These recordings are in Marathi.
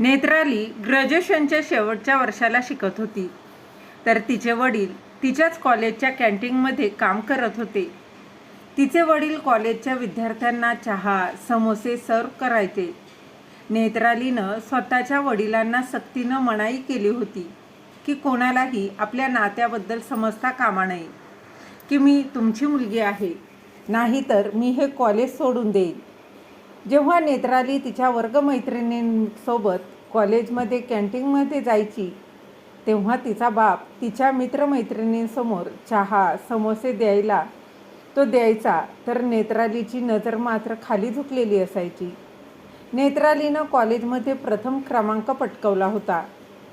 नेत्राली ग्रॅज्युएशनच्या शेवटच्या वर्षाला शिकत होती, तर तिचे वडील तिच्याच कॉलेजच्या कॅन्टीनमध्ये काम करत होते. तिचे वडील कॉलेजच्या विद्यार्थ्यांना चहा समोसे सर्व करायचे. नेत्रालीनं स्वतःच्या वडिलांना सक्तीनं मनाई केली होती की कोणालाही आपल्या नात्याबद्दल समजता कामा नये, की मी तुमची मुलगी आहे, नाहीतर मी हे कॉलेज सोडून देईन. जेव्हा नेत्राली तिच्या वर्गमैत्रिणींसोबत कॉलेजमध्ये कॅन्टीनमध्ये जायची, तेव्हा तिचा बाप तिच्या मित्रमैत्रिणींसमोर चहा समोसे द्यायचा, तर नेत्रालीची नजर मात्र खाली झुकलेली असायची. नेत्रालीनं कॉलेजमध्ये प्रथम क्रमांक पटकावला होता,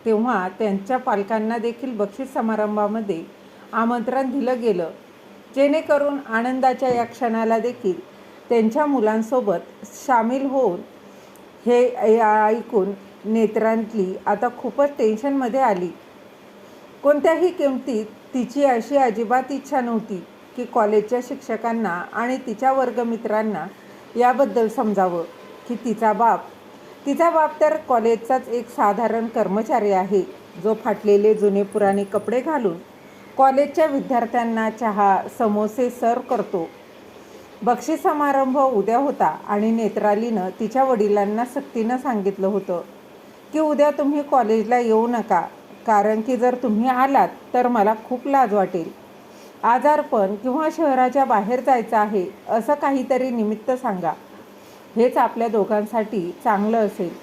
तेव्हा त्यांच्या पालकांना देखील बक्षीस समारंभामध्ये आमंत्रण दिलं गेलं, जेणेकरून आनंदाच्या या क्षणाला देखील त्यांच्या मुलांसोबत सामील होऊन. हे ऐकून नेत्राली आता खूपच टेन्शनमध्ये आली. कोणत्याही किमतीत तिची अशी अजिबात इच्छा नव्हती की कॉलेजच्या शिक्षकांना आणि तिच्या वर्गमित्रांना याबद्दल समजावं की तिचा बाप तर कॉलेजचाच एक साधारण कर्मचारी आहे, जो फाटलेले जुने पुराणे कपडे घालून कॉलेजच्या विद्यार्थ्यांना चहा समोसे सर्व करतो. बक्षीस समारंभ उद्या होता आणि नेत्रालीनं तिच्या वडिलांना सक्तीनं सांगितलं होतं की उद्या तुम्ही कॉलेजला येऊ नका, कारण की जर तुम्ही आलात तर मला खूप लाज वाटेल. आजारपण किंवा शहराच्या बाहेर जायचं आहे असं काहीतरी निमित्त सांगा, हेच आपल्या दोघांसाठी चांगलं असेल.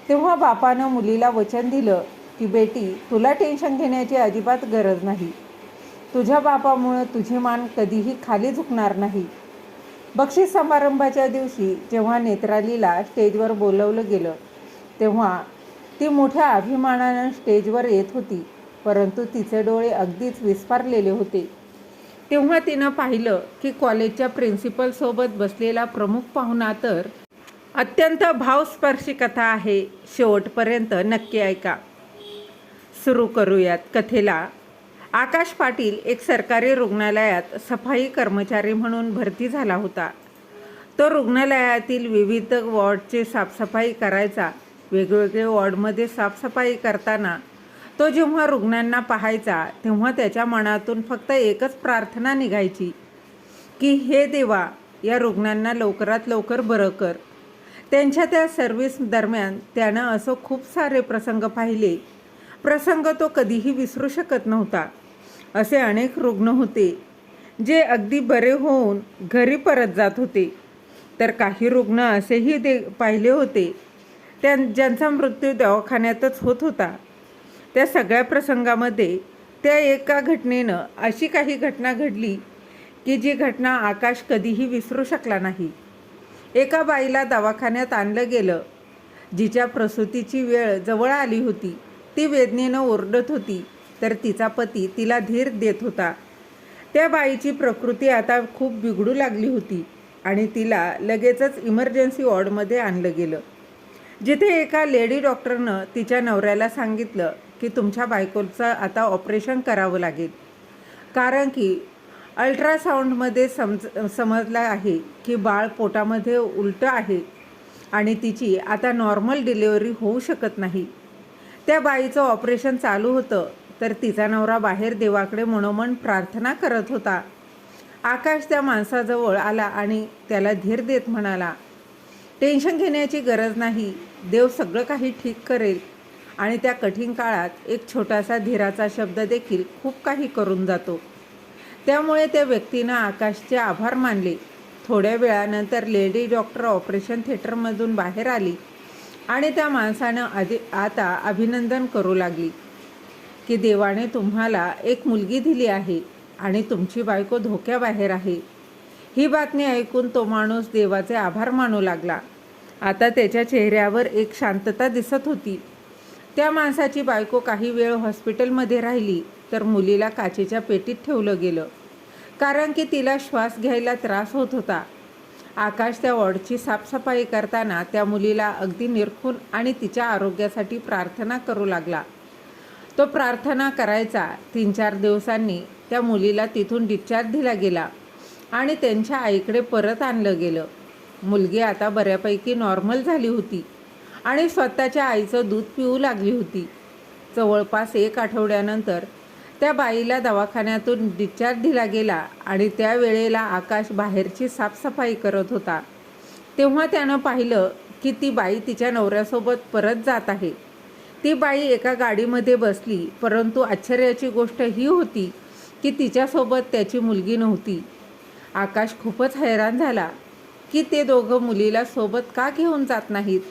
तेव्हा बापानं मुलीला वचन दिलं की बेटी, तुला टेन्शन घेण्याची अजिबात गरज नाही. तुझ्या बापामुळं तुझी मान कधीही खाली झुकणार नाही. बक्षीस समारंभाच्या दिवशी जेव्हा नेत्रालीला स्टेजवर बोलवलं गेलं, तेव्हा ती मोठ्या अभिमानानं स्टेजवर येत होती, परंतु तिचे डोळे अगदीच विस्फारलेले होते. तेव्हा तिनं पाहिलं की कॉलेजच्या प्रिन्सिपलसोबत बसलेला प्रमुख पाहुणा तर अत्यंत भावस्पर्शी कथा आहे. शेवटपर्यंत नक्की ऐका. सुरू करूयात कथेला. आकाश पाटील एक सरकारी रुग्णालयात सफाई कर्मचारी म्हणून भरती झाला होता. तो रुग्णालयातील विविध वॉर्डची साफसफाई करायचा. वेगवेगळे वॉर्डमध्ये साफसफाई करताना तो जेव्हा रुग्णांना पाहायचा, तेव्हा त्याच्या मनातून फक्त एकच प्रार्थना निघायची की हे देवा, या रुग्णांना लवकरात लवकर बरं कर. त्यांच्या त्या सर्व्हिस दरम्यान त्यानं असं खूप सारे प्रसंग पाहिले. प्रसंग तो कधीही विसरू शकत नव्हता. असे अनेक रुग्ण होते जे अगदी बरे होऊन घरी परत जात होते, तर काही रुग्ण असेही पाहिले होते ज्यांचा मृत्यू दवाखान्यातच होत होता. त्या सगळ्या प्रसंगामध्ये त्या एका घटनेनं अशी काही घटना घडली की जी घटना आकाश कधीही विसरू शकला नाही. एका बाईला दवाखान्यात आणलं गेलं, जिच्या प्रसूतीची वेळ जवळ आली होती. ती वेदनेनं ओरडत होती, तर तिचा पती तिला धीर देत होता. त्या बाईची प्रकृती आता खूप बिघडू लागली होती आणि तिला लगेचच इमर्जन्सी वॉर्डमध्ये आणलं गेलं, जिथे एका लेडी डॉक्टरनं तिच्या नवऱ्याला सांगितलं की तुमच्या बायकोचं आता ऑपरेशन करावं लागेल, कारण की अल्ट्रासाऊंडमध्ये समजलं आहे की बाळ पोटामध्ये उलटं आहे आणि तिची आता नॉर्मल डिलिव्हरी होऊ शकत नाही. त्या बाईचं ऑपरेशन चालू होतं, तर तिचा नवरा बाहेर देवाकडे मनोमन प्रार्थना करत होता. आकाश त्या माणसाजवळ आला आणि त्याला धीर देत म्हणाला, टेन्शन घेण्याची गरज नाही, देव सगळं काही ठीक करेल. आणि त्या कठीण काळात एक छोटासा धीराचा शब्द देखील खूप काही करून जातो. त्यामुळे त्या व्यक्तीनं आकाशचे आभार मानले. थोड्या वेळानंतर लेडी डॉक्टर ऑपरेशन थिएटरमधून बाहेर आली आणि त्या माणसानं आता अभिनंदन करू लागली की देवाने तुम्हाला एक मुलगी दिली आहे आणि तुमची बायको धोक्याबाहेर आहे. ही बातमी ऐकून तो माणूस देवाचे आभार मानू लागला. आता त्याच्या चेहऱ्यावर एक शांतता दिसत होती. त्या माणसाची बायको काही वेळ हॉस्पिटलमध्ये राहिली, तर मुलीला काचेच्या पेटीत ठेवलं गेलं, कारण की तिला श्वास घ्यायला त्रास होत होता. आकाश त्या वॉर्डची साफसफाई करताना त्या मुलीला अगदी निरखून आणि तिच्या आरोग्यासाठी प्रार्थना करू लागला. तो प्रार्थना करायचा. 3-4 दिवसांनी त्या मुलीला तिथून डिस्चार्ज दिला गेला आणि त्यांच्या आईकडे परत आणलं गेलं. मुलगी आता बऱ्यापैकी नॉर्मल झाली होती आणि स्वतःच्या आईचं दूध पिऊ लागली होती. जवळपास 1 आठवड्यानंतर त्या बाईला दवाखान्यातून डिस्चार्ज दिला गेला आणि त्यावेळेला आकाश बाहेरची साफसफाई करत होता. तेव्हा त्यानं पाहिलं की ती बाई तिच्या नवऱ्यासोबत परत जात आहे. ती बाई एका गाडीमध्ये बसली, परंतु आश्चर्याची गोष्ट ही होती की तिच्यासोबत त्याची मुलगी नव्हती. आकाश खूपच हैराण झाला की ते दोघं मुलीला सोबत का घेऊन जात नाहीत.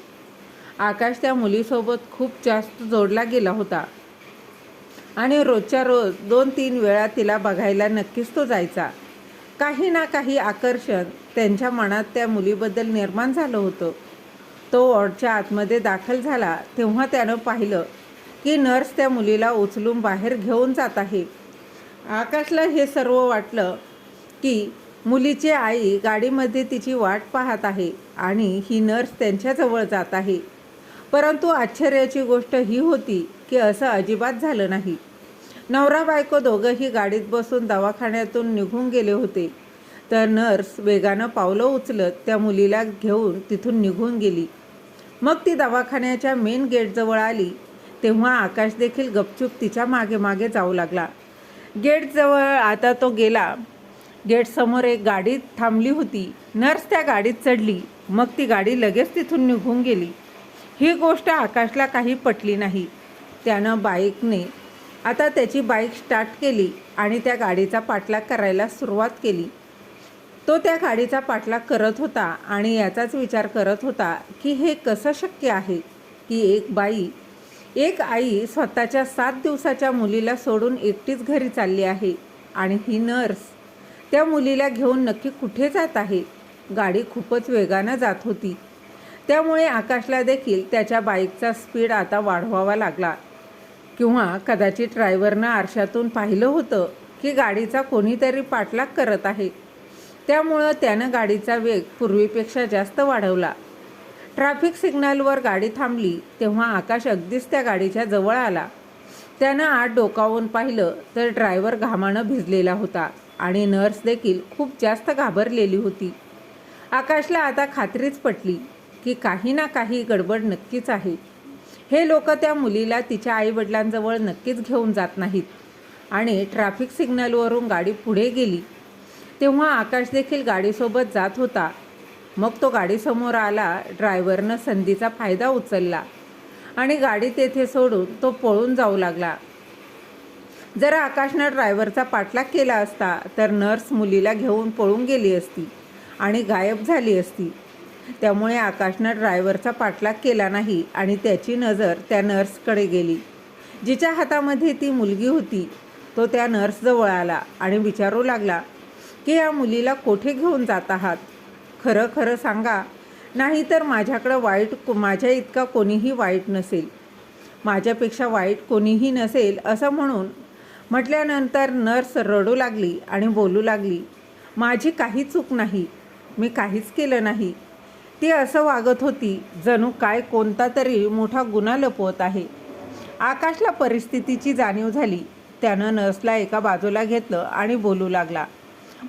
आकाश त्या मुलीसोबत खूप जास्त जोडला गेला होता आणि रोजच्या रोज 2-3 वेळा तिला बघायला नक्कीच तो जायचा. काही ना काही आकर्षण त्यांच्या मनात त्या मुलीबद्दल निर्माण झालं होतं. तो वॉर्डच्या आतमध्ये दाखल झाला तेव्हा त्यानं पाहिलं की नर्स त्या मुलीला उचलून बाहेर घेऊन जात आहे. आकाशला हे सर्व वाटलं की मुलीची आई गाडीमध्ये तिची वाट पाहत आहे आणि ही नर्स त्यांच्याजवळ जात आहे. परंतु आश्चर्याची गोष्ट ही होती की असं अजिबात झालं नाही. नवरा बायको दोघंही गाडीत बसून दवाखान्यातून निघून गेले होते, तर नर्स वेगानं पावलं उचलत त्या मुलीला घेऊन तिथून निघून गेली. मग ती दवाखान्याच्या मेन गेटजवळ आली तेव्हा आकाश देखील गपचूप तिच्या मागे मागे जाऊ लागला. गेटजवळ आता तो गेला. गेटसमोर एक गाडी थांबली होती. नर्स त्या गाडीत चढली. मग ती गाडी लगेच तिथून निघून गेली. ही गोष्ट आकाशला काही पटली नाही. त्यानं बाईकने आता त्याची बाईक स्टार्ट केली आणि त्या गाडीचा पाठलाग करायला सुरुवात केली. तो त्या गाडीचा पाठलाग करत होता आणि याचाच विचार करत होता की हे कसं शक्य आहे की एक आई स्वतःच्या 7 दिवसाच्या मुलीला सोडून एकटीच घरी चालली आहे आणि ही नर्स त्या मुलीला घेऊन नक्की कुठे जात आहे. गाडी खूपच वेगानं जात होती. त्यामुळे आकाशला देखील त्याच्या बाईकचा स्पीड आता वाढवावा लागला. किंवा कदाचित ड्रायव्हरनं आरशातून पाहिलं होतं की गाडीचा कोणीतरी पाठलाग करत आहे. त्यामुळं त्यानं गाडीचा वेग पूर्वीपेक्षा जास्त वाढवला. ट्रॅफिक सिग्नलवर गाडी थांबली तेव्हा आकाश अगदीच त्या गाडीच्या जवळ आला. त्यानं आत डोकावून पाहिलं तर ड्रायव्हर घामानं भिजलेला होता आणि नर्स देखील खूप जास्त घाबरलेली होती. आकाशला आता खात्रीच पटली की काही ना काही गडबड नक्कीच आहे. हे लोक त्या मुलीला तिच्या आईवडिलांजवळ नक्कीच घेऊन जात नाहीत. आणि ट्रॅफिक सिग्नलवरून गाडी पुढे गेली तेव्हा आकाश देखील गाडीसोबत जात होता. मग तो गाडीसमोर आला. ड्रायव्हरनं संधीचा फायदा उचलला आणि गाडी तेथे सोडून तो पळून जाऊ लागला. जर आकाशनं ड्रायव्हरचा पाठलाग केला असता तर नर्स मुलीला घेऊन पळून गेली असती आणि गायब झाली असती. त्यामुळे आकाशनं ड्रायव्हरचा पाठलाग केला नाही आणि त्याची नजर त्या नर्सकडे गेली जिच्या हातामध्ये ती मुलगी होती. तो त्या नर्सजवळ आला आणि विचारू लागला की या मुलीला कोठे घेऊन जात आहात? खरं खरं सांगा, नाहीतर माझ्या इतका कोणीही वाईट नसेल, माझ्यापेक्षा वाईट कोणीही नसेल असं म्हटल्यानंतर नर्स रडू लागली आणि बोलू लागली, माझी काही चूक नाही, मी काहीच केलं नाही. ती असं वागत होती जणू काय कोणता तरी मोठा गुन्हा लपवत आहे. आकाशला परिस्थितीची जाणीव झाली. त्यानं नर्सला एका बाजूला घेतलं आणि बोलू लागला,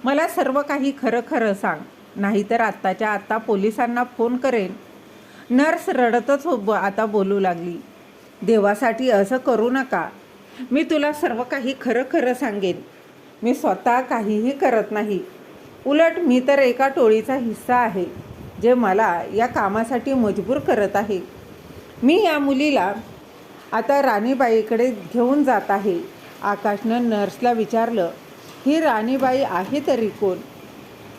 मला सर्व काही खरं खरं सांग, नाहीतर आत्ताच्या आत्ता पोलिसांना फोन करेन. नर्स रडतच आता बोलू लागली, देवासाठी असं करू नका. मी तुला सर्व काही खरं खरं सांगेन. मी स्वतः काहीही करत नाही. उलट मी तर एका टोळीचा हिस्सा आहे जे मला या कामासाठी मजबूर करत आहे. मी या मुलीला आता राणीबाईकडे घेऊन जात आहे. आकाशनं नर्सला विचारलं, ही राणीबाई आहे तरी कोण?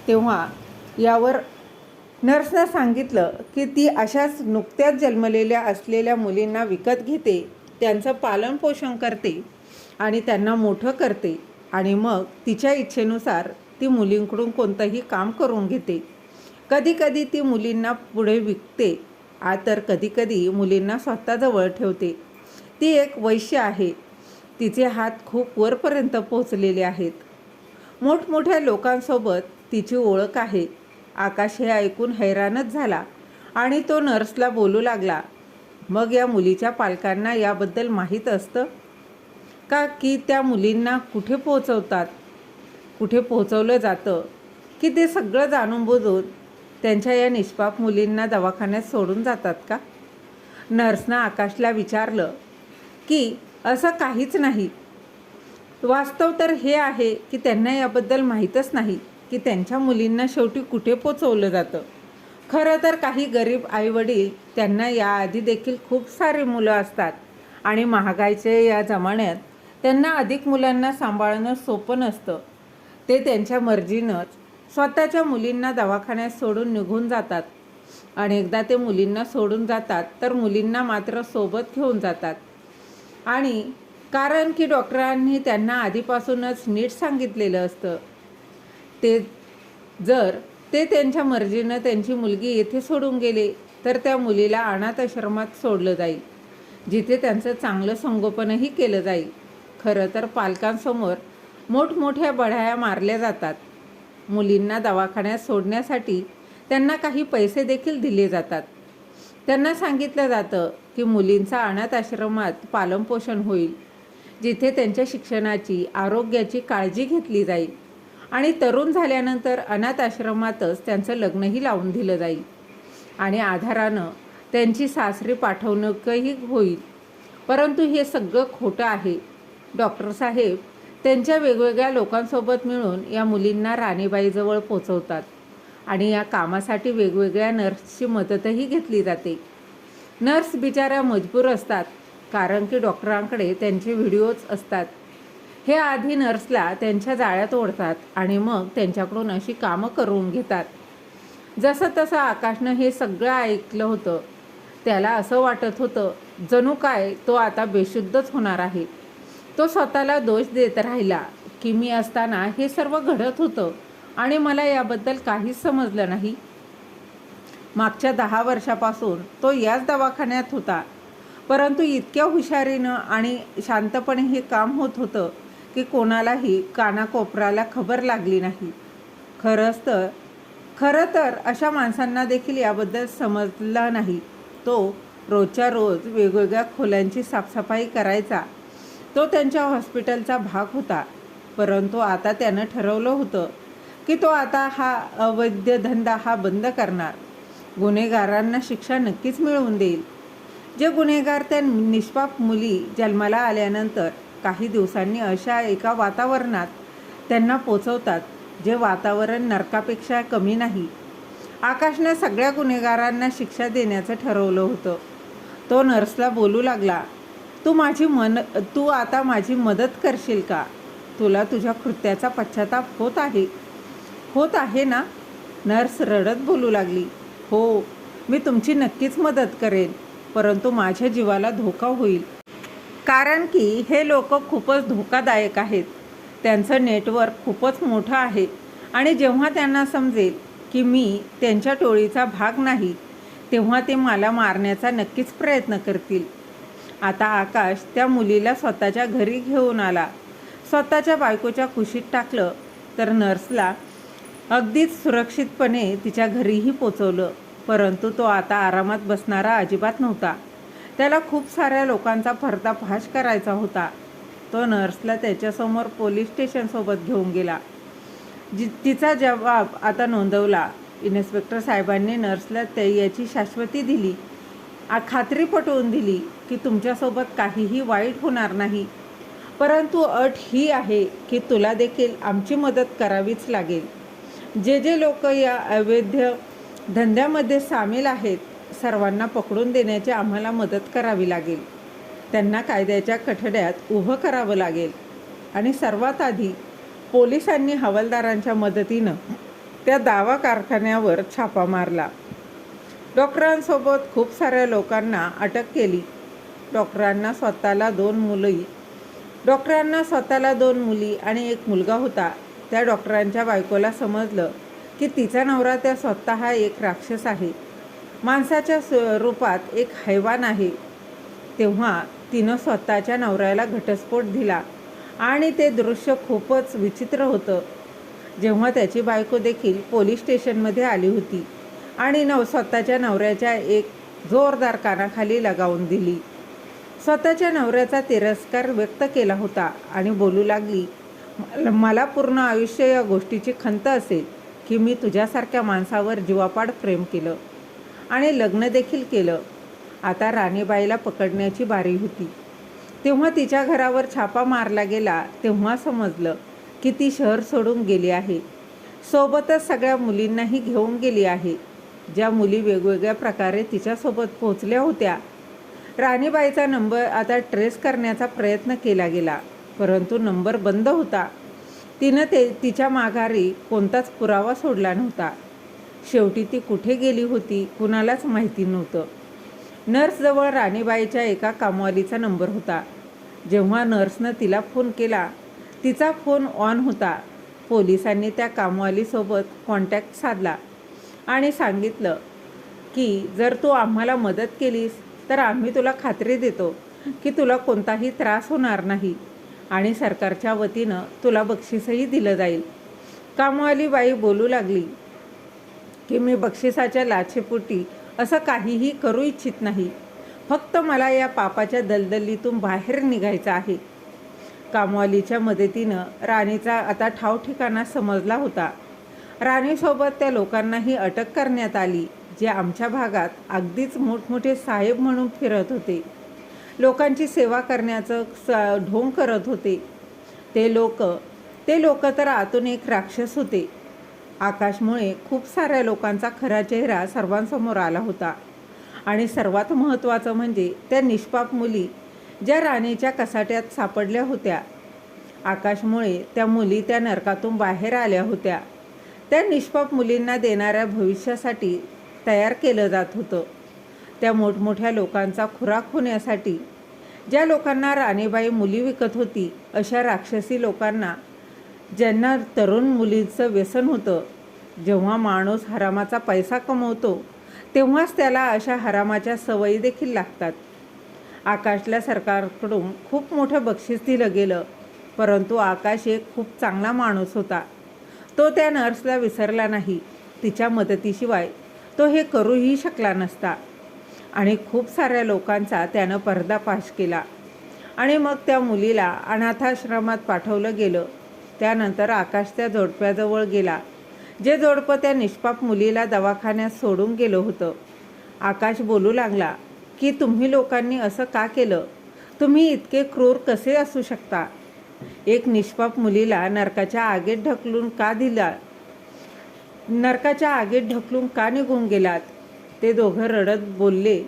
तेव्हा यावर नर्सनं सांगितलं की ती अशाच नुकत्याच जन्मलेल्या असलेल्या मुलींना विकत घेते, त्यांचं पालनपोषण करते आणि त्यांना मोठं करते आणि मग तिच्या इच्छेनुसार ती मुलींकडून कोणतंही काम करून घेते. कधीकधी ती मुलींना पुढे विकते, तर कधीकधी मुलींना स्वतःजवळ ठेवते. ती एक वैश्य आहे. तिचे हात खूप वरपर्यंत पोचलेले आहेत. मोठमोठ्या लोकांसोबत तिची ओळख आहे. आकाश हे ऐकून हैराणच झाला आणि तो नर्सला बोलू लागला, मग या मुलीच्या पालकांना याबद्दल माहीत असतं का की त्या मुलींना कुठे पोहोचवलं जातं, की ते सगळं जाणून बुजून त्यांच्या या निष्पाप मुलींना दवाखान्यात सोडून जातात का? नर्सनं आकाशला विचारलं की असं काहीच नाही. वास्तव तर हे आहे की त्यांना याबद्दल माहीतच नाही की त्यांच्या मुलींना शेवटी कुठे पोचवलं जातं. खरं तर काही गरीब आईवडील त्यांना याआधी देखील खूप सारी मुलं असतात आणि महागाईच्या या जमान्यात त्यांना अधिक मुलांना सांभाळणं सोपं नसतं. ते त्यांच्या मर्जीनंच स्वतःच्या मुलींना दवाखान्यात सोडून निघून जातात. अनेकदा ते मुलींना सोडून जातात तर मुलींना मात्र सोबत घेऊन जातात. आणि कारण की डॉक्टरांनी त्यांना आधीपासूनच नीट सांगितलेलं असतं जर ते त्यांच्या मर्जीनं त्यांची मुलगी येथे सोडून गेले तर त्या मुलीला अनाथ आश्रमात सोडलं जाईल, जिथे त्यांचं चांगलं संगोपनही केलं जाईल. खरं तर पालकांसमोर मोठमोठ्या बढाया मारल्या जातात. मुलींना दवाखान्यात सोडण्यासाठी त्यांना काही पैसे देखील दिले जातात. त्यांना सांगितलं जातं की मुलींचा अनाथ आश्रमात पालनपोषण होईल, जिथे त्यांच्या शिक्षणाची, आरोग्याची काळजी घेतली जाईल आणि तरुण झाल्यानंतर अनाथ आश्रमातच त्यांचं लग्नही लावून दिलं जाईल आणि आधारानं त्यांची सासरी पाठवणूकही होईल. परंतु हे सगळं खोटं आहे. डॉक्टर साहेब त्यांच्या वेगवेगळ्या लोकांसोबत मिळून या मुलींना राणीबाईजवळ पोचवतात आणि या कामासाठी वेगवेगळ्या नर्सची मदतही घेतली जाते. नर्स बिचाऱ्या मजबूर असतात, कारण की डॉक्टरांकडे त्यांचे व्हिडिओज असतात. हे आधी नर्सला त्यांच्या जाळ्यात ओढतात आणि मग त्यांच्याकडून अशी कामं करून घेतात. जसं तसं आकाशनं हे सगळं ऐकलं होतं. त्याला असं वाटत होतं जणू काय तो आता बेशुद्धच होणार आहे. तो स्वतःला दोष देत राहिला की मी असताना हे सर्व घडत होतं आणि मला याबद्दल काहीच समजलं नाही. मागच्या 10 वर्षापासून तो याच दवाखान्यात होता, परंतु इतक्या हुशारीनं आणि शांतपणे हे काम होत होतं की कोणालाही कानाकोपऱ्याला खबर लागली नाही. खरं तर अशा माणसांना देखील याबद्दल समजलं नाही. तो रोजच्या रोज वेगवेगळ्या खोल्यांची साफसफाई करायचा. तो त्यांच्या हॉस्पिटलचा भाग होता. परंतु आता त्यानं ठरवलं होतं की तो आता हा अवैध धंदा बंद करणार. गुन्हेगारांना शिक्षा नक्कीच मिळवून देईल. जे गुन्हेगार त्या निष्पाप मुली जन्माला आल्यानंतर काही दिवसांनी अशा एका वातावरणात त्यांना पोचवतात, जे वातावरण नरकापेक्षा कमी नाही. आकाशने सगळ्या गुन्हेगारांना शिक्षा देण्याचं ठरवलं होतं. तो नर्सला बोलू लागला, तू आता माझी मदत करशील का? तुला तुझ्या कृत्याचा पश्चाताप होत आहे ना? नर्स रडत बोलू लागली, हो, मी तुमची नक्कीच मदत करेन, परंतु माझ्या जीवाला धोका होईल. कारण की हे लोक खूपच धोकादायक आहेत. त्यांचं नेटवर्क खूपच मोठं आहे आणि जेव्हा त्यांना समजेल की मी त्यांच्या टोळीचा भाग नाही, तेव्हा ते मला मारण्याचा नक्कीच प्रयत्न करतील. आता आकाश त्या मुलीला स्वतःच्या घरी घेऊन आला. स्वतःच्या बायकोच्या कुशीत टाकलं तर नर्सला अगदीच सुरक्षितपणे तिच्या घरीही पोचवलं. परंतु तो आता आरामात बसणारा अजिबात नव्हता. त्याला खूप साऱ्या लोकांचा पर्दाफाश करायचा होता. तो नर्सला त्याच्यासमोर पोलीस स्टेशनसोबत घेऊन गेला. तिचा जबाब आता नोंदवला. इन्स्पेक्टर साहेबांनी नर्सला याची शाश्वती दिली, खात्री पटवून दिली की तुमच्यासोबत काहीही वाईट होणार नाही, परंतु अट ही आहे की तुला देखील आमची मदत करावीच लागेल. जे लोक या अवैध धंद्यामध्ये सामील आहेत, सर्वांना पकडून देण्याची आम्हाला मदत करावी लागेल. त्यांना कायद्याच्या कठड्यात उभं करावं लागेल. आणि सर्वात आधी पोलिसांनी हवालदारांच्या मदतीनं त्या दावा कारखान्यावर छापा मारला. डॉक्टरांसोबत खूप साऱ्या लोकांना अटक केली. डॉक्टरांना स्वतःला दोन मुली आणि एक मुलगा होता. त्या डॉक्टरांच्या बायकोला समजलं की तिचा नवरा त्या स्वतः एक राक्षस आहे, माणसाच्या स्वरूपात एक हैवान आहे. तेव्हा तिनं स्वतःच्या नवऱ्याला घटस्फोट दिला आणि ते दृश्य खूपच विचित्र होतं. जेव्हा त्याची बायको देखील पोलीस स्टेशनमध्ये आली होती आणि स्वतःच्या नवऱ्याच्या एक जोरदार कानाखाली लगावून दिली. स्वतःच्या नवऱ्याचा तिरस्कार व्यक्त केला होता आणि बोलू लागली, मला पूर्ण आयुष्य या गोष्टीची खंत असेल की मी तुझ्यासारख्या माणसावर जीवापाड प्रेम केलं आणि लग्न देखील केलं आता राणीबाईला पकडण्याची बारी होती. तेव्हा तिच्या घरावर छापा मारला गेला तेव्हा समजलं की ती शहर सोडून गेली आहे. सोबतच सगळ्या मुलींनाही घेऊन गेली आहे, ज्या मुली वेगवेगळ्या प्रकारे तिच्यासोबत पोहोचल्या होत्या. राणीबाईचा नंबर आता ट्रेस करण्याचा प्रयत्न केला गेला, परंतु नंबर बंद होता. तिनं तिच्या माघारी कोणताच पुरावा सोडला नव्हता. शेवटी ती कुठे गेली होती कुणालाच माहिती नव्हतं. नर्सजवळ राणीबाईच्या एका कामवालीचा नंबर होता. जेव्हा नर्सनं तिला फोन केला, तिचा फोन ऑन होता. पोलिसांनी त्या कामवालीसोबत कॉन्टॅक्ट साधला आणि सांगितलं की जर तू आम्हाला मदत केलीस तर आम्ही तुला खात्री देतो की तुला कोणताही त्रास होणार नाही आणि सरकारच्या वतीनं तुला बक्षीसही दिलं जाईल. कामवाली बाई बोलू लागली की मी बक्षिसाच्या लाचेपोटी असं काहीही करू इच्छित नाही. फक्त मला या पापाच्या दलदलीतून बाहेर निघायचं आहे. कामवालीच्या मदतीनं राणीचा आता ठाव ठिकाणा समजला होता. राणीसोबत त्या लोकांनाही अटक करण्यात आली, जे आमच्या भागात अगदीच मोठमोठे साहेब म्हणून फिरत होते. लोकांची सेवा करण्याचं ढोंग करत होते. ते लोक तर आतून एक राक्षस होते. आकाशमुळे खूप साऱ्या लोकांचा खरा चेहरा सर्वांसमोर आला होता आणि सर्वात महत्त्वाचं म्हणजे त्या निष्पाप मुली ज्या राणीच्या कसाट्यात सापडल्या होत्या. आकाशमुळे त्या मुली त्या नरकातून बाहेर आल्या होत्या. त्या निष्पाप मुलींना देणाऱ्या भविष्यासाठी तयार केलं जात होतं. त्या मोठमोठ्या लोकांचा खुराक होण्यासाठी ज्या लोकांना राणीबाई मुली विकत होती, अशा राक्षसी लोकांना, ज्यांना तरुण मुलींचं व्यसन होतं. जेव्हा माणूस हरामाचा पैसा कमवतो तेव्हाच त्याला अशा हरामाच्या सवयी देखील लागतात. आकाशला सरकारकडून खूप मोठं बक्षीस दिलं गेलं, परंतु आकाश एक खूप चांगला माणूस होता. तो त्या नर्सला विसरला नाही. तिच्या मदतीशिवाय तो हे करूही शकला नसता आणि खूप साऱ्या लोकांचा त्यानं पर्दाफाश केला. आणि मग त्या मुलीला अनाथाश्रमात पाठवलं गेलं. त्यानंतर आकाश त्या जोडप्याजवळ गेला, जे जोडपं त्या निष्पाप मुलीला दवाखान्यात सोडून गेलं होतं. आकाश बोलू लागला की तुम्ही लोकांनी असं का केलं? तुम्ही इतके क्रूर कसे असू शकता? एक निष्पाप मुलीला नरकाच्या आगीत ढकलून का निघून गेलात? ते दोघं रडत बोलले.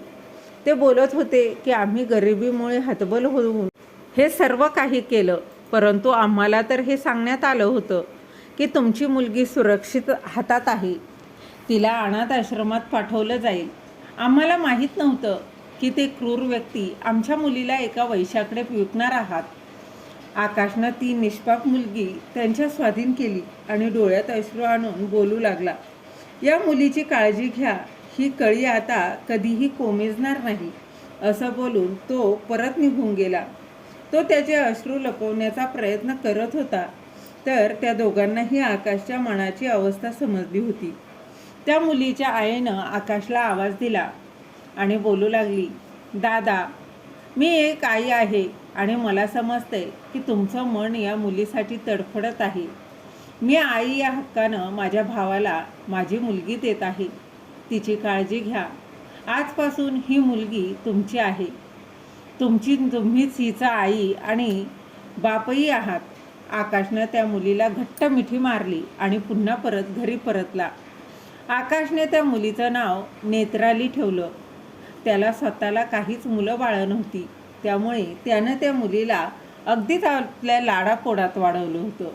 ते बोलत होते की आम्ही गरिबीमुळे हतबल होऊन हे सर्व काही केलं, परंतु आम्हाला तर हे सांगण्यात आलं होतं की तुमची मुलगी सुरक्षित हातात आहे. तिला अनाथ आश्रमात पाठवलं जाईल. आम्हाला माहीत नव्हतं की ते क्रूर व्यक्ती आमच्या मुलीला एका वैश्याकडे विकणार आहात. आकाशनं ती निष्पाप मुलगी त्यांच्या स्वाधीन केली आणि डोळ्यात अश्रू आणून बोलू लागला, या मुलीची काळजी घ्या. ही कळी आता कधीही कोमेजणार नाही. असं बोलून तो परत निघून गेला. तो त्याचे अश्रू लपवण्याचा प्रयत्न करत होता, तर त्या दोघांनाही आकाशच्या मनाची अवस्था समजली होती. त्या मुलीच्या आईनं आकाशला आवाज दिला आणि बोलू लागली, दादा, मी एक आई आहे आणि मला समजते की तुमचं मन या मुलीसाठी तडफडत आहे. मी आई या हक्कानं माझ्या भावाला माझी मुलगी देत आहे. तिची काळजी घ्या. आजपासून ही मुलगी तुमची आहे. तुम्हीच हिचा आई आणि बापही आहात. आकाशनं त्या मुलीला घट्ट मिठी मारली आणि पुन्हा परत घरी परतला. आकाशने त्या मुलीचं नाव नेत्राली ठेवलं. त्याला स्वतःला काहीच मुलं बाळं नव्हती, त्यामुळे त्यानं त्या मुलीला अगदीच आपल्या लाडापोडात वाढवलं होतं.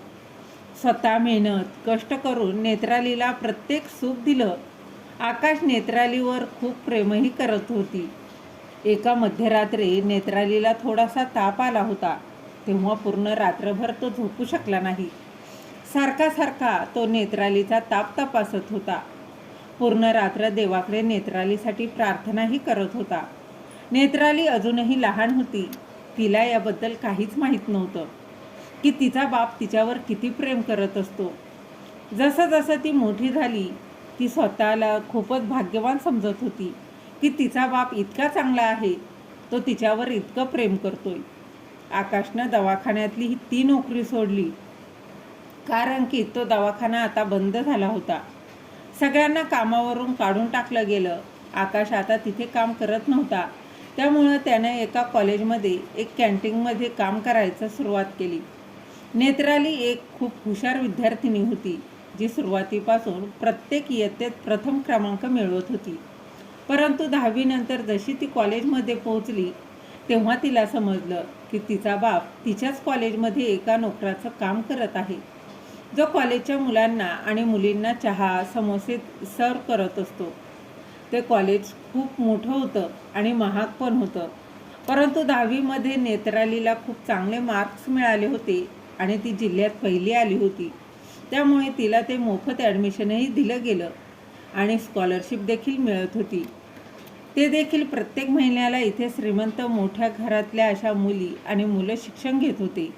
स्वतः मेहनत कष्ट करून नेत्रालीला प्रत्येक सुख दिलं. आकाश नेत्रालीवर खूप प्रेमही करत होती. एका मध्यरात्री नेत्रालीला थोडासा ताप आला होता. तेव्हा पूर्ण रात्रभर तो झोपू शकला नाही. सारखा तो नेत्रालीचा ताप तपासत होता. पूर्ण रात्र देवाकडे नेत्रालीसाठी प्रार्थनाही करत होता. नेत्राली अजूनही लहान होती. तिला याबद्दल काहीच माहीत नव्हतं की तिचा बाप तिच्यावर किती प्रेम करत असतो. जसं ती मोठी झाली, ती स्वतःला खूपच भाग्यवान समजत होती की तिचा बाप इतका चांगला आहे, तो तिच्यावर इतकं प्रेम करतोय. आकाशनं दवाखान्यातली ती नोकरी सोडली, कारण की तो दवाखाना आता बंद झाला होता. सगळ्यांना कामावरून काढून टाकलं गेलं. आकाश आता तिथे काम करत नव्हता, त्यामुळं त्यानं एका कॉलेजमध्ये एक कॅन्टीनमध्ये काम करायचं सुरुवात केली. नेत्राली एक खूप हुशार विद्यार्थिनी होती, जी सुरुवातीपासून प्रत्येक इयत्तेत प्रथम क्रमांक मिळवत होती. परंतु 10वी नंतर जशी ती कॉलेजमध्ये पोहोचली, तेव्हा तिला समजलं की तिचा बाप तिच्याच कॉलेजमध्ये एका नोकराचं काम करत आहे, जो कॉलेजच्या मुलांना आणि मुलींना चहा समोसे सर्व करत असतो. ते कॉलेज खूप मोठं होतं आणि महाग पण होतं. परंतु 10वीमध्ये नेत्रालीला खूप चांगले मार्क्स मिळाले होते आणि ती जिल्ह्यात पहिली आली होती. त्यामुळे तिला ते मोफत ॲडमिशनही दिलं गेलं आणि स्कॉलरशिप देखील मिळत होती. ते देखील प्रत्येक महिन्याला इथे श्रीमंत मोठ्या घरातल्या अशा मुली आणि मुलं शिक्षण घेत होते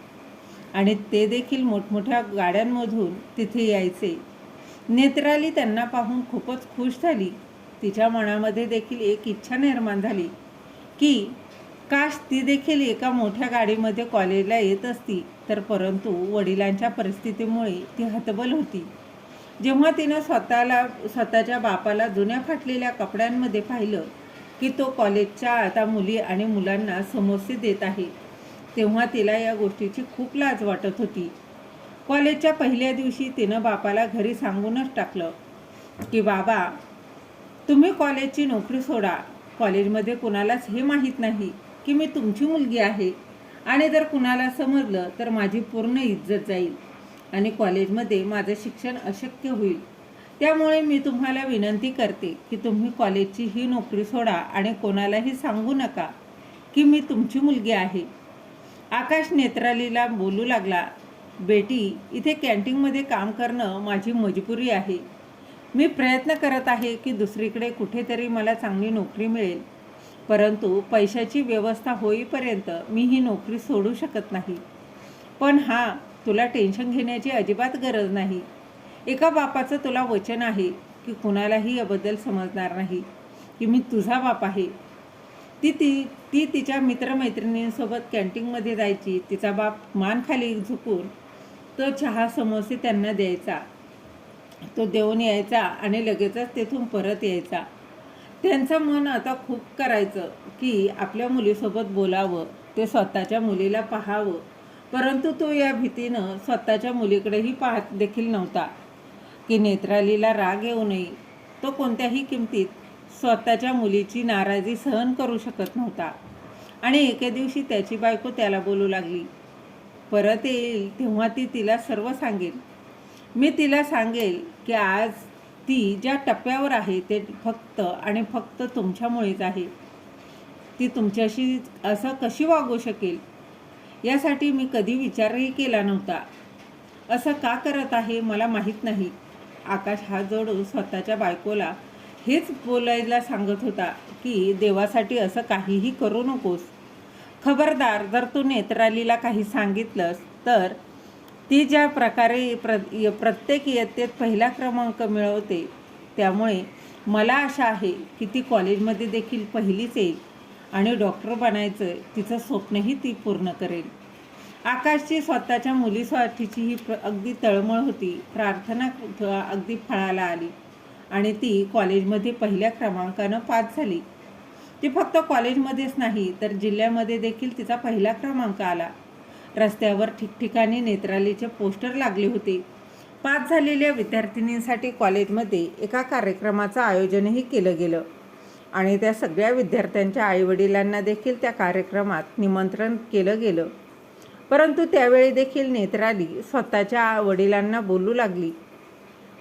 आणि ते देखील मोठमोठ्या गाड्यांमधून तिथे यायचे. नेत्राली त्यांना पाहून खूपच खुश झाली. तिच्या मनामध्ये देखील एक इच्छा निर्माण झाली की काश ती देखील एका मोठ्या गाडीमध्ये कॉलेजला येत असती तर. परंतु वडिलांच्या परिस्थितीमुळे ती हतबल होती. जेव्हा तिनं स्वतःच्या बापाला जुन्या फाटलेल्या कपड्यांमध्ये पाहिलं की तो कॉलेजच्या आता मुली आणि मुलांना समोसे देत आहे, तेव्हा तिला या गोष्टीची खूप लाज वाटत होती. कॉलेजच्या पहिल्या दिवशी तिनं बापाला घरी सांगूनच टाकलं की बाबा, तुम्ही कॉलेजची नोकरी सोडा. कॉलेजमध्ये कुणालाच हे माहीत नाही की मी तुमची मुलगी आहे आणि जर कुणाला समजलं तर माझी पूर्ण इज्जत जाईल आणि कॉलेजमध्ये माझं शिक्षण अशक्य होईल. त्यामुळे मी तुम्हाला विनंती करते की तुम्ही कॉलेजची ही नोकरी सोडा आणि कोणालाही सांगू नका की मी तुमची मुलगी आहे. आकाश नेत्रालीला बोलू लागला, बेटी, इथे कॅन्टीनमध्ये काम करणं माझी मजबुरी आहे. मी प्रयत्न करत आहे की दुसरीकडे कुठेतरी मला चांगली नोकरी मिळेल, परंतु पैशाची व्यवस्था होईपर्यंत मी ही नोकरी सोडू शकत नाही. पण हां, तुला टेन्शन घेण्याची अजिबात गरज नाही. एका बापाचं तुला वचन आहे की कुणालाही याबद्दल समजणार नाही की मी तुझा बाप आहे. ती तिच्या मित्रमैत्रिणींसोबत कॅन्टीनमध्ये जायची. तिचा बाप मान खाली झुकून तो चहा समोसे त्यांना द्यायचा. तो देऊन यायचा आणि लगेचच तेथून परत यायचा. त्यांचं मन आता खूप करायचं की आपल्या मुलीसोबत बोलावं, ते स्वतःच्या मुलीला पाहावं, परंतु तो या भीतीनं स्वतःच्या मुलीकडेही पाहत देखील नव्हता की नेत्रालीला राग येऊ नये. तो कोणत्याही किमतीत स्वतःच्या मुलीची नाराजी सहन करू शकत नव्हता. आणि एके दिवशी त्याची बायको त्याला बोलू लागली, परत येईल तेव्हा ती तिला सर्व सांगेल. मी तिला सांगेल की आज ती ज्या टप्प्यावर आहे ते फक्त आणि फक्त तुमच्यामुळेच आहे. ती तुमच्याशी असं कशी वागू शकेल यासाठी मी कधी विचारही केला नव्हता. असं का करत आहे मला माहीत नाही. आकाश हात जोडून स्वतःच्या बायकोला हेच बोलायला सांगत होता की देवासाठी असं काहीही करू नकोस. खबरदार, जर तू नेत्रालीला काही सांगितलंस तर ती ज्या प्रकारे प्रत्येक इयत्तेत पहिला क्रमांक मिळवते, त्यामुळे मला आशा आहे की ती कॉलेजमध्ये देखील पहिलीच येईल आणि डॉक्टर बनायचं तिचं स्वप्नही ती पूर्ण करेल. आकाशची स्वतःच्या मुलीसाठीची ही अगदी तळमळ होती. प्रार्थना अगदी फळाला आली आणि ती कॉलेजमध्ये पहिल्या क्रमांकानं पास झाली. ती फक्त कॉलेजमध्येच नाही तर जिल्ह्यामध्ये देखील तिचा पहिला क्रमांक आला. रस्त्यावर ठिकठिकाणी नेत्रालीचे पोस्टर लागले होते. पास झालेल्या विद्यार्थिनींसाठी कॉलेजमध्ये एका कार्यक्रमाचं आयोजनही केलं गेलं आणि त्या सगळ्या विद्यार्थ्यांच्या आईवडिलांना देखील त्या कार्यक्रमात निमंत्रण केलं गेलं. परंतु त्यावेळी देखील नेत्राली स्वतःच्या वडिलांना बोलू लागली,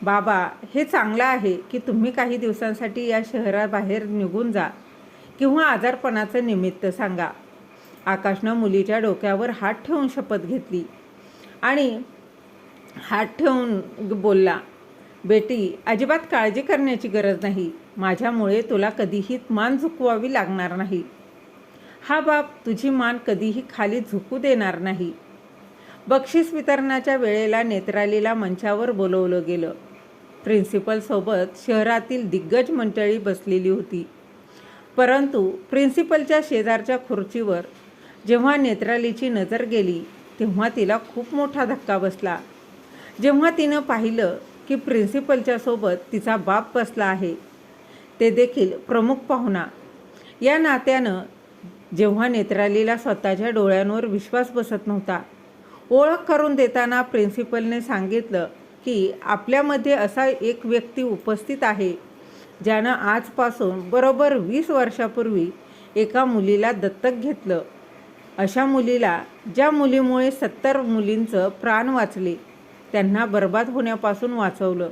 बाबा, हे चांगलं आहे की तुम्ही काही दिवसांसाठी या शहराबाहेर निघून जा किंवा आजारपणाचं निमित्त सांगा. आकाशनं मुलीच्या डोक्यावर हात ठेवून शपथ घेतली आणि हात ठेवून बोलला, बेटी, अजिबात काळजी करण्याची गरज नाही. माझ्यामुळे तुला कधीही मान झुकवावी लागणार नाही. हा बाप तुझी मान कधीही खाली झुकू देणार नाही. बक्षीस वितरणाच्या वेळेला नेत्रालीला मंचावर बोलवलं गेलं. प्रिन्सिपलसोबत शहरातील दिग्गज मंडळी बसलेली होती. परंतु प्रिन्सिपलच्या शेजारच्या खुर्चीवर जेव्हा नेत्रालीची नजर गेली तेव्हा तिला खूप मोठा धक्का बसला. जेव्हा तिनं पाहिलं की प्रिन्सिपलच्या सोबत तिचा बाप बसला आहे, ते देखील प्रमुख पाहुणा. या नात्यानं जेव्हा नेत्रालीला स्वतःच्या डोळ्यांवर विश्वास बसत नव्हता. ओळख करून देताना प्रिन्सिपलने सांगितलं की आपल्यामध्ये असा एक व्यक्ती उपस्थित आहे ज्यानं आजपासून बरोबर 20 वर्षापूर्वी एका मुलीला दत्तक घेतलं. अशा मुलीला, ज्या मुलीमुळे 70 मुलींचं प्राण वाचले, त्यांना बर्बाद होण्यापासून वाचवलं.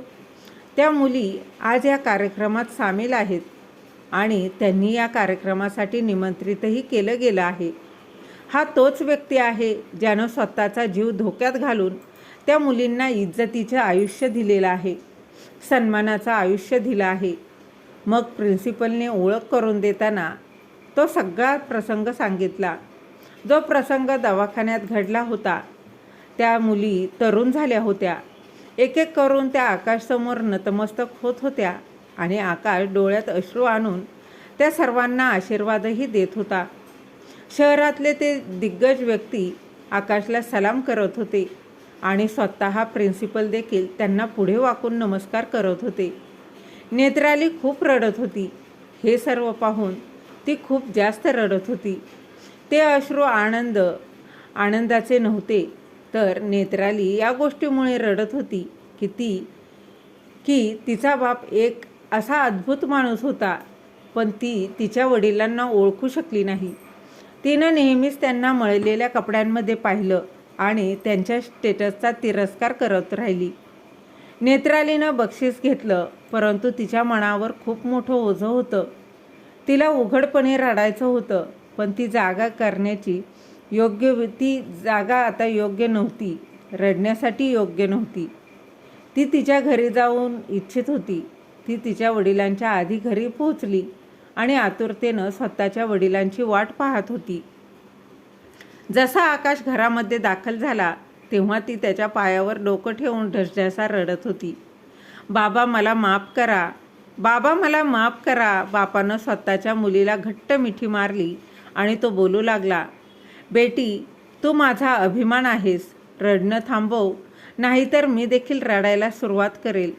त्या मुली आज या कार्यक्रमात सामील आहेत आणि त्यांनी या कार्यक्रमासाठी निमंत्रितही केलं गेलं आहे. हा तोच व्यक्ती आहे ज्यानं स्वतःचा जीव धोक्यात घालून त्या मुलींना इज्जतीचं आयुष्य दिलेलं आहे, सन्मानाचं आयुष्य दिलं आहे. मग प्रिन्सिपलने ओळख करून देताना तो सगळा प्रसंग सांगितला. जो प्रसंग दवाखान्यात घडला होता. त्या मुली तरुण झाल्या होत्या. एक एक करून त्या आकाशसमोर नतमस्तक होत होत्या आणि आकाश डोळ्यात अश्रू आणून त्या सर्वांना आशीर्वादही देत होता. शहरातले ते दिग्गज व्यक्ती आकाशला सलाम करत होते आणि स्वतः प्रिन्सिपल देखील त्यांना पुढे वाकून नमस्कार करत होते. नेत्राली खूप रडत होती. हे सर्व पाहून ती खूप जास्त रडत होती. ते अश्रू आनंदाचे नव्हते, तर नेत्राली या गोष्टीमुळे रडत होती की तिचा बाप एक असा अद्भुत माणूस होता, पण ती तिच्या वडिलांना ओळखू शकली नाही. तिनं नेहमीच त्यांना मळलेल्या कपड्यांमध्ये पाहिलं आणि त्यांच्या स्टेटसचा तिरस्कार करत राहिली. नेत्रालीनं बक्षीस घेतलं, परंतु तिच्या मनावर खूप मोठं ओझं होतं. तिला उघडपणे रडायचं होतं, पण ती जागा आता योग्य नव्हती, रडण्यासाठी योग्य नव्हती. ती तिच्या घरी जाऊन इच्छित होती. ती तिच्या वडिलांच्या आधी घरी पोहोचली आणि आतुरतेनं स्वतःच्या वडिलांची वाट पाहत होती. जसा आकाश घरामध्ये दाखल झाला तेव्हा ती त्याच्या पायावर डोकं ठेवून ढसढसा रडत होती. बाबा मला माफ करा, बाबा मला माफ करा. बापानं स्वतःच्या मुलीला घट्ट मिठी मारली आणि तो बोलू लागला, बेटी तू माझा अभिमान आहेस. रडणं थांबव, नाहीतर मी देखील रडायला सुरुवात करेल.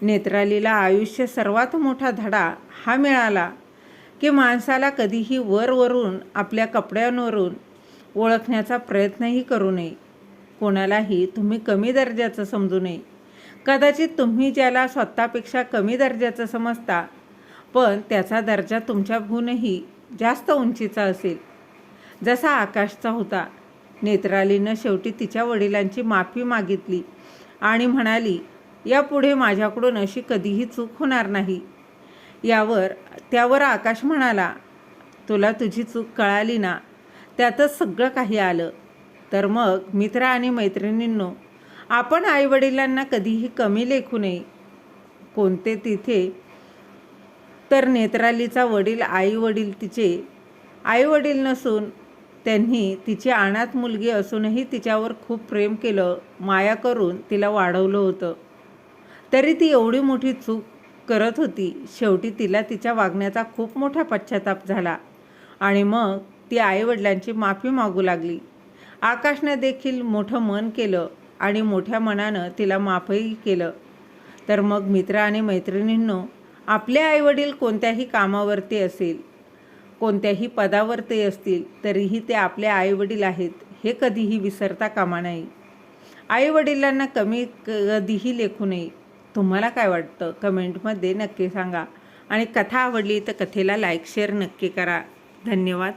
नेत्रालीला आयुष्य सर्वात मोठा धडा हा मिळाला की माणसाला कधीही वरून आपल्या कपड्यांवरून ओळखण्याचा प्रयत्नही करू नये. कोणालाही तुम्ही कमी दर्जाचं समजू नये. कदाचित तुम्ही ज्याला स्वतःपेक्षा कमी दर्जाचं समजता, पण त्याचा दर्जा तुमच्याहूनही जास्त उंचीचा असेल, जसा आकाशचा होता. नेत्रालीनं शेवटी तिच्या वडिलांची माफी मागितली आणि म्हणाली, यापुढे माझ्याकडून अशी कधीही चूक होणार नाही. त्यावर आकाश म्हणाला, तुला तुझी चूक कळाली ना, त्यातच सगळं काही आलं. तर मग मित्र आणि मैत्रिणींनो, आपण आईवडिलांना कधीही कमी लेखू नये. कोणते तिथे तर नेत्रालीचा वडील तिचे आईवडील नसून त्यांनी तिची अनाथ मुलगी असूनही तिच्यावर खूप प्रेम केलं, माया करून तिला वाढवलं होतं. तरी ती एवढी मोठी चूक करत होती. शेवटी तिला तिच्या वागण्याचा खूप मोठा पश्चाताप झाला आणि मग ती आईवडिलांची माफी मागू लागली. आकाशनं देखील मोठं मन केलं आणि मोठ्या मनानं तिला माफही केलं. तर मग मित्र आणि मैत्रिणींनो, आपले आईवडील कोणत्याही कामावरती असेल, कोणत्याही पदावरती असतील, तरीही ते आपले आईवडील आहेत हे कधीही विसरता कामा नये. आईवडिलांना कमी कधीही लेखू नये. तुम्हाला काय वाटतं कमेंटमध्ये नक्की सांगा आणि कथा आवडली तर कथेला लाईक शेअर नक्की करा. धन्यवाद.